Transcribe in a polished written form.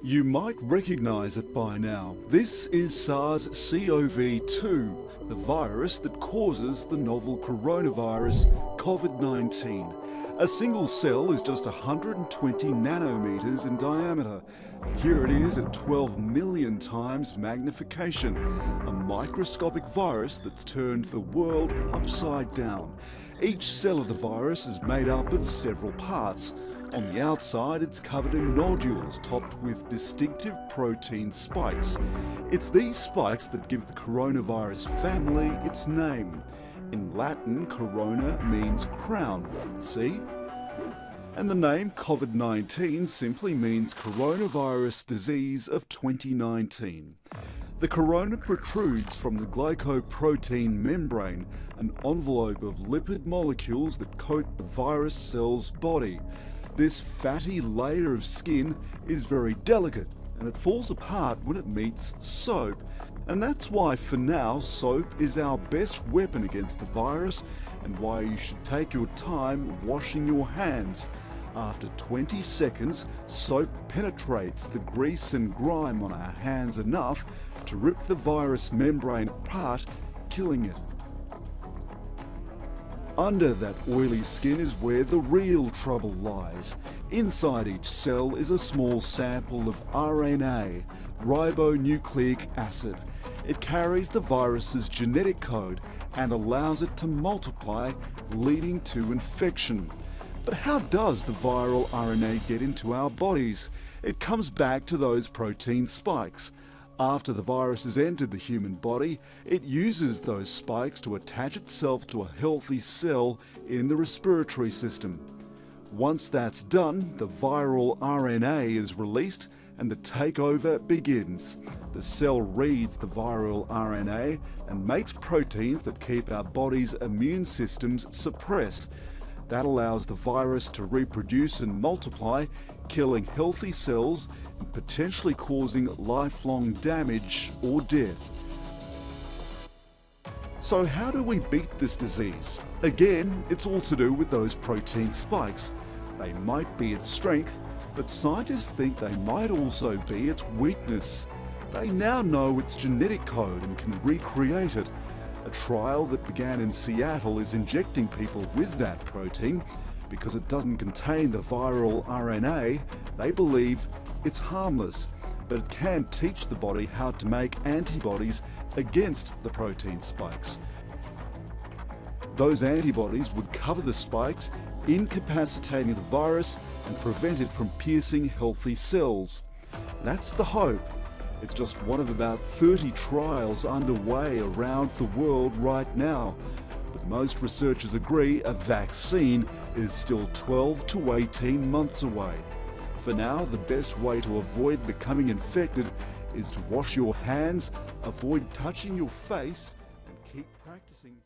You might recognise it by now. This is SARS-CoV-2, the virus that causes the novel coronavirus COVID-19. A single cell is just 120 nanometers in diameter. Here it is at 12 million times magnification, a microscopic virus that's turned the world upside down. Each cell of the virus is made up of several parts. On the outside, it's covered in nodules topped with distinctive protein spikes. It's these spikes that give the coronavirus family its name. In Latin, corona means crown, see? And the name COVID-19 simply means coronavirus disease of 2019. The corona protrudes from the glycoprotein membrane, an envelope of lipid molecules that coat the virus cell's body. This fatty layer of skin is very delicate and it falls apart when it meets soap. And that's why for now soap is our best weapon against the virus and why you should take your time washing your hands. After 20 seconds, soap penetrates the grease and grime on our hands enough to rip the virus membrane apart, killing it. Under that oily skin is where the real trouble lies. Inside each cell is a small sample of RNA, ribonucleic acid. It carries the virus's genetic code and allows it to multiply, leading to infection. But how does the viral RNA get into our bodies? It comes back to those protein spikes. After the virus has entered the human body, it uses those spikes to attach itself to a healthy cell in the respiratory system. Once that's done, the viral RNA is released and the takeover begins. The cell reads the viral RNA and makes proteins that keep our body's immune systems suppressed. That allows the virus to reproduce and multiply, killing healthy cells and potentially causing lifelong damage or death. So how do we beat this disease? Again, it's all to do with those protein spikes. They might be its strength, but scientists think they might also be its weakness. They now know its genetic code and can recreate it. A trial that began in Seattle is injecting people with that protein. Because it doesn't contain the viral RNA, they believe it's harmless, but it can teach the body how to make antibodies against the protein spikes. Those antibodies would cover the spikes, incapacitating the virus and prevent it from piercing healthy cells. That's the hope. It's just one of about 30 trials underway around the world right now. But most researchers agree a vaccine is still 12 to 18 months away. For now, the best way to avoid becoming infected is to wash your hands, avoid touching your face, and keep practicing.